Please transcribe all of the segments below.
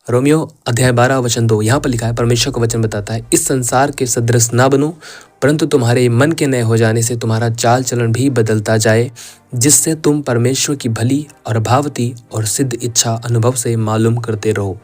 Romeo अध्याय 12 वचन 2 यहाँ पर लिखा है, परमेश्वर का वचन बताता है, इस संसार के सदृश ना बनो, परंतु तुम्हारे मन के नए हो जाने से तुम्हारा चाल चलन भी बदलता जाए, जिससे तुम परमेश्वर की भली और भावती और सिद्ध इच्छा अनुभव से मालूम करते रहो।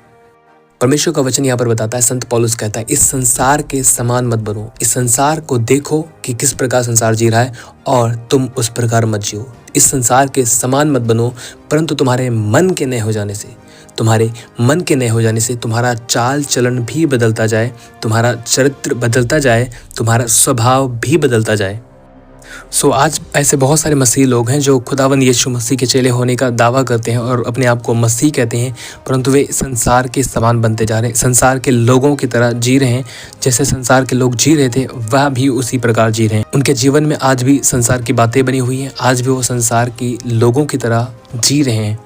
परमेश्वर का वचन यहाँ पर बताता है, संत पौलुस कहता है, इस संसार के समान मत बनो। इस संसार को देखो कि किस प्रकार संसार जी रहा है और तुम उस प्रकार मत जियो। इस संसार के समान मत बनो, परंतु तुम्हारे मन के नए हो जाने से, तुम्हारे मन के नए हो जाने से तुम्हारा चाल चलन भी बदलता जाए, तुम्हारा चरित्र बदलता जाए, तुम्हारा स्वभाव भी बदलता जाए। आज ऐसे बहुत सारे मसीह लोग हैं जो खुदावंद यीशु मसीह के चेले होने का दावा करते हैं और अपने आप को मसीह कहते हैं, परंतु वे संसार के समान बनते जा रहे हैं, संसार के लोगों की तरह जी रहे हैं। जैसे संसार के लोग जी रहे थे वह भी उसी प्रकार जी रहे हैं। उनके जीवन में आज भी संसार की बातें बनी हुई हैं, आज भी वो संसार की लोगों की तरह जी रहे हैं।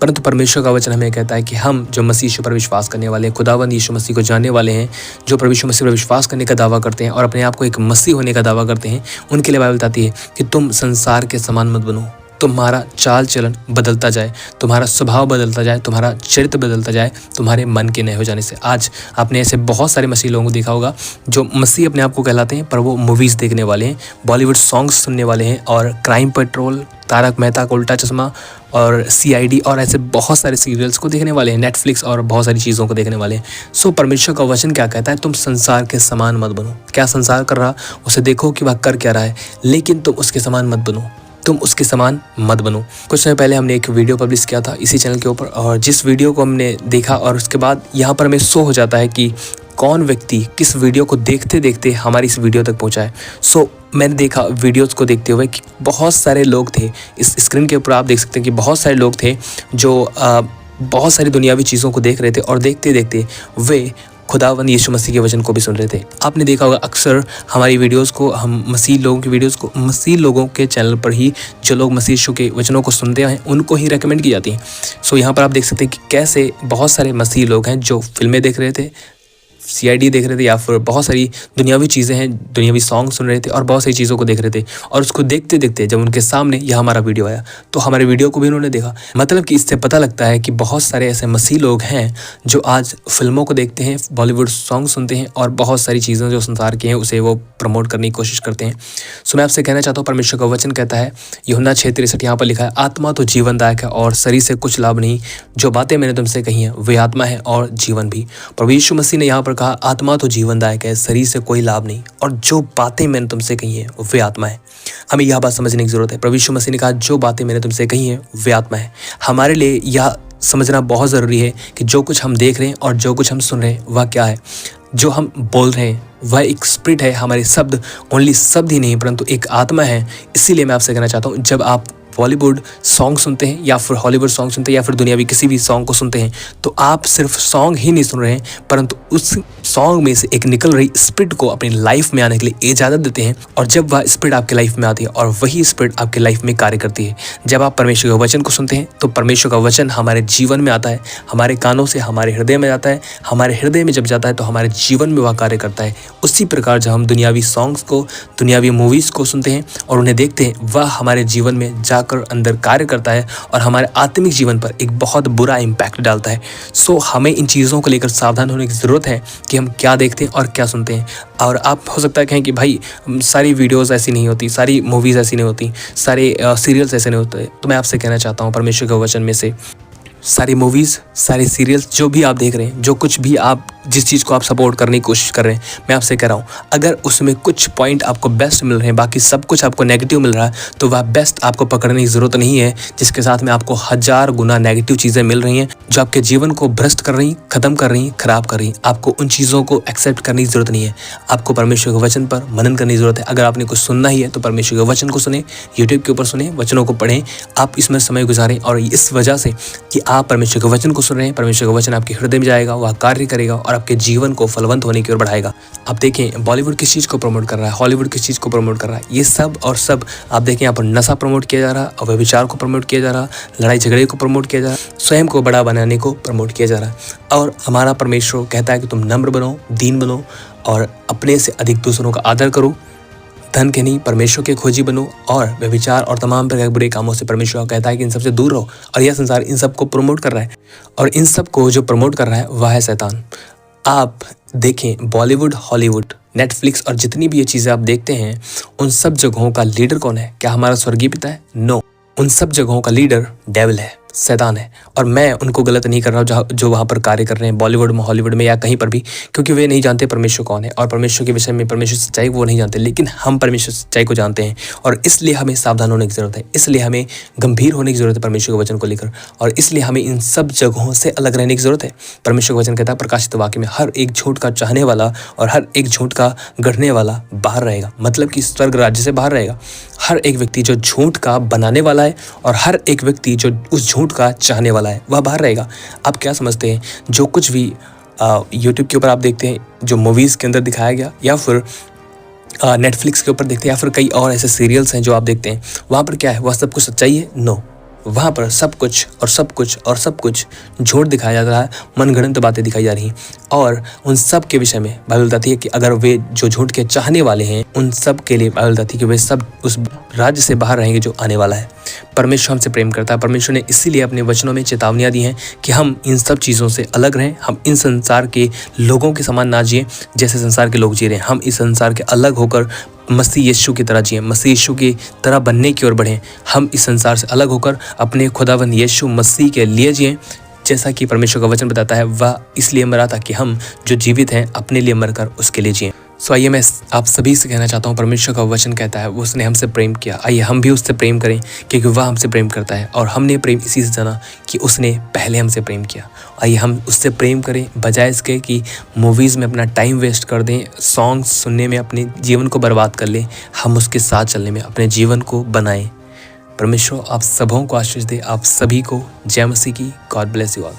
परंतु परमेश्वर का वचन हमें कहता है कि हम जो मसीह यीशु पर विश्वास करने वाले हैं, खुदावंद यीशु मसीह को जानने वाले हैं, जो प्रभु यीशु मसीह पर विश्वास करने का दावा करते हैं और अपने आप को एक मसीह होने का दावा करते हैं, उनके लिए बाइबल बताती है कि तुम संसार के समान मत बनो, तुम्हारा चाल चलन बदलता जाए, तुम्हारा स्वभाव बदलता जाए, तुम्हारा चरित्र बदलता जाए, तुम्हारे मन के नए हो जाने से। आज आपने ऐसे बहुत सारे मसीह लोगों को देखा होगा जो मसीह अपने आप को कहलाते हैं, पर वो मूवीज़ देखने वाले हैं, बॉलीवुड सॉन्ग्स सुनने वाले हैं और क्राइम पेट्रोल, तारक मेहता का उल्टा चश्मा और CID और ऐसे बहुत सारे सीरियल्स को देखने वाले हैं, नेटफ्लिक्स और बहुत सारी चीज़ों को देखने वाले हैं। परमेश्वर का वचन क्या कहता है, तुम संसार के समान मत बनो। क्या संसार कर रहा, उसे देखो कि वह कर क्या रहा है, लेकिन तुम उसके समान मत बनो, तुम उसके समान मत बनो। कुछ समय पहले हमने एक वीडियो पब्लिश किया था इसी चैनल के ऊपर, और जिस वीडियो को हमने देखा और उसके बाद यहाँ पर हमें शो हो जाता है कि कौन व्यक्ति किस वीडियो को देखते देखते हमारी इस वीडियो तक पहुँचा है। मैंने देखा वीडियोस को देखते हुए कि बहुत सारे लोग थे, इस स्क्रीन के ऊपर आप देख सकते हैं कि बहुत सारे लोग थे जो बहुत सारी दुनियावी चीज़ों को देख रहे थे और देखते देखते वे खुदावंद यीशु मसीह के वचन को भी सुन रहे थे। आपने देखा होगा अक्सर हमारी वीडियोस को, हम मसीह लोगों की वीडियोस को मसीह लोगों के चैनल पर ही, जो लोग मसीह यीशु के वचनों को सुनते हैं उनको ही रेकमेंड की जाती हैं। यहाँ पर आप देख सकते हैं कि कैसे बहुत सारे मसीह लोग हैं जो फिल्में देख रहे थे, CID देख रहे थे, या फिर बहुत सारी दुनियावी चीज़ें हैं, दुनियावी सॉन्ग सुन रहे थे और बहुत सारी चीज़ों को देख रहे थे। और उसको देखते देखते जब उनके सामने यह हमारा वीडियो आया तो हमारे वीडियो को भी उन्होंने देखा। मतलब कि इससे पता लगता है कि बहुत सारे ऐसे मसीह लोग हैं जो आज फिल्मों को देखते हैं, बॉलीवुड सॉन्ग सुनते हैं और बहुत सारी चीज़ें जो संसार की हैं उसे वो प्रमोट करने की कोशिश करते हैं। मैं आपसे कहना चाहता हूँ, परमेश्वर का वचन कहता है, यूहन्ना 6:63 यहाँ पर लिखा है, आत्मा तो जीवनदायक है और शरीर से कुछ लाभ नहीं, जो बातें मैंने तुमसे कही हैं वे आत्मा है और जीवन भी। प्रभु यीशु मसीह ने यहाँ पर कहा, आत्मा तो जीवनदायक है, शरीर से कोई लाभ नहीं, और जो बातें मैंने तुमसे कही हैं वे आत्मा है। हमें यह बात समझने की जरूरत है। प्रभु यीशु मसीह ने कहा, जो बातें मैंने तुमसे कही हैं वे आत्मा है। हमारे लिए यह समझना बहुत ज़रूरी है कि जो कुछ हम देख रहे हैं और जो कुछ हम सुन रहे हैं वह क्या है। जो हम बोल रहे हैं वह एक स्पिरिट है, हमारे शब्द ओनली शब्द ही नहीं परंतु एक आत्मा है। इसीलिए मैं आपसे कहना चाहता हूँ, जब आप बॉलीवुड सॉन्ग सुनते हैं या फिर हॉलीवुड सॉन्ग सुनते हैं या फिर दुनियावी किसी भी सॉन्ग को सुनते हैं, तो आप सिर्फ सॉन्ग ही नहीं सुन रहे हैं परंतु उस सॉन्ग में से एक निकल रही स्पिरिट को अपनी लाइफ में आने के लिए इजाज़त देते हैं। और जब वह स्पिरिट आपके लाइफ में आती है और वही स्पिरिट आपके लाइफ में कार्य करती है, जब आप परमेश्वर के वचन को सुनते हैं तो परमेश्वर का वचन हमारे जीवन में आता है, हमारे कानों से हमारे हृदय में जाता है, हमारे हृदय में जब जाता है तो हमारे जीवन में वह कार्य करता है। उसी प्रकार जब हम दुनियावी सॉन्ग्स को, दुनियावी मूवीज़ को सुनते हैं और उन्हें देखते हैं, वह हमारे जीवन में जाकर अंदर कार्य करता है और हमारे आत्मिक जीवन पर एक बहुत बुरा इम्पैक्ट डालता है। हमें इन चीज़ों को लेकर सावधान होने की ज़रूरत है कि हम क्या देखते हैं और क्या सुनते हैं। और आप हो सकता है कहें कि भाई सारी वीडियोज़ ऐसी नहीं होती, सारी मूवीज़ ऐसी नहीं होती, सारे सीरियल्स ऐसे नहीं होते। तो मैं आपसे कहना चाहता हूँ, परमेश्वर के वचन में से सारी मूवीज़, सारे सीरियल्स जो भी आप देख रहे हैं, जो कुछ भी आप, जिस चीज़ को आप सपोर्ट करने की कोशिश कर रहे हैं, मैं आपसे कह रहा हूँ, अगर उसमें कुछ पॉइंट आपको बेस्ट मिल रहे हैं, बाकी सब कुछ आपको नेगेटिव मिल रहा है, तो वह बेस्ट आपको पकड़ने की ज़रूरत नहीं है, जिसके साथ में आपको 1000 गुना नेगेटिव चीज़ें मिल रही हैं जो आपके जीवन को भ्रष्ट कर रही, ख़त्म कर रही, ख़राब कर रही। आपको उन चीज़ों को एक्सेप्ट करने की ज़रूरत नहीं है, आपको परमेश्वर के वचन पर मनन करने की ज़रूरत है। अगर आपने कुछ सुनना ही है तो परमेश्वर के वचन को सुने, यूट्यूब के ऊपर सुने, वचनों को पढ़ें, आप इसमें समय गुजारें। और इस वजह से कि आप परमेश्वर के वचन को सुन रहे हैं, परमेश्वर का वचन आपके हृदय में जाएगा, वह कार्य करेगा और आपके जीवन को फलवंत होने की ओर बढ़ाएगा। आप देखें, बॉलीवुड किस चीज़ को प्रमोट कर रहा है, हॉलीवुड किस चीज़ को प्रमोट कर रहा है, ये सब और सब आप देखें, यहाँ पर नशा प्रमोट किया जा रहा है, व्यभिचार को प्रमोट किया जा रहा है, लड़ाई झगड़े को प्रमोट किया जा रहा है, स्वयं को बड़ा बनाने को प्रमोट किया जा रहा है। और हमारा परमेश्वर कहता है कि तुम नम्र बनो, दीन बनो और अपने से अधिक दूसरों का आदर करो, धन के नहीं परमेश्वर के खोजी बनो और व्यभिचार और तमाम प्रकार के बुरे कामों से परमेश्वर कहता है कि इन सबसे दूर रहो। और यह संसार इन सब को प्रमोट कर रहा है और इन सब को जो प्रमोट कर रहा है वह है शैतान। आप देखें बॉलीवुड, हॉलीवुड, नेटफ्लिक्स और जितनी भी ये चीज़ें आप देखते हैं, उन सब जगहों का लीडर कौन है? क्या हमारा स्वर्गीय पिता है? नो, उन सब जगहों का लीडर डेविल है, शैतान है। और मैं उनको गलत नहीं कर रहा हूँ जो वहाँ पर कार्य कर रहे हैं बॉलीवुड में, हॉलीवुड में या कहीं पर भी, क्योंकि वे नहीं जानते परमेश्वर कौन है और परमेश्वर के विषय में, परमेश्वर सच्चाई वो नहीं जानते। लेकिन हम परमेश्वर सच्चाई को जानते हैं और इसलिए हमें सावधान होने की ज़रूरत है, इसलिए हमें गंभीर होने की ज़रूरत है परमेश्वर के वचन को लेकर, और इसलिए हमें इन सब जगहों से अलग रहने की ज़रूरत है। परमेश्वर का वचन कहता है प्रकाशित वाक्य में, हर एक झूठ का चाहने वाला और हर एक झूठ का गढ़ने वाला बाहर रहेगा, मतलब कि स्वर्ग राज्य से बाहर रहेगा। हर एक व्यक्ति जो झूठ का बनाने वाला है और हर एक व्यक्ति जो उस झूठ का चाहने वाला है वह बाहर रहेगा। आप क्या समझते हैं जो कुछ भी यूट्यूब के ऊपर आप देखते हैं, जो मूवीज़ के अंदर दिखाया गया, या फिर नेटफ्लिक्स के ऊपर देखते हैं, या फिर कई और ऐसे सीरियल्स हैं जो आप देखते हैं, वहाँ पर क्या है? वह सब कुछ सच्चाई है? नो, वहाँ पर सब कुछ और सब कुछ और सब कुछ झूठ दिखाया जा रहा है, मनगढ़ंत बातें दिखाई जा रही हैं। और उन सब के विषय में बाइबल बताती है कि अगर वे जो झूठ के चाहने वाले हैं, उन सब के लिए बाइबल बताती है कि वे सब उस राज्य से बाहर रहेंगे जो आने वाला है। परमेश्वर हमसे प्रेम करता है। परमेश्वर ने इसीलिए अपने वचनों में चेतावनियाँ दी हैं कि हम इन सब चीज़ों से अलग रहें। हम इन संसार के लोगों के समान ना जिए जैसे संसार के लोग जी रहे हैं। हम इस संसार के अलग होकर मसीह यीशु की तरह जिए, मसीह यीशु की तरह बनने की ओर बढ़ें। हम इस संसार से अलग होकर अपने खुदावंद यीशु मसीह के लिए जिएं, जैसा कि परमेश्वर का वचन बताता है वह इसलिए मरा ताकि हम जो जीवित हैं अपने लिए मरकर उसके लिए जिएं। सो आइए मैं आप सभी से कहना चाहता हूँ, परमेश्वर का वचन कहता है उसने हमसे प्रेम किया, आइए हम भी उससे प्रेम करें क्योंकि वह हमसे प्रेम करता है और हमने प्रेम इसी से जाना कि उसने पहले हमसे प्रेम किया। आइए हम उससे प्रेम करें बजाय इसके कि मूवीज़ में अपना टाइम वेस्ट कर दें, सॉन्ग्स सुनने में अपने जीवन को बर्बाद कर लें। हम उसके साथ चलने में अपने जीवन को बनाएं। परमेश्वर आप सबों को आशीष दे। आप सभी को जय मसीह की। God bless you all.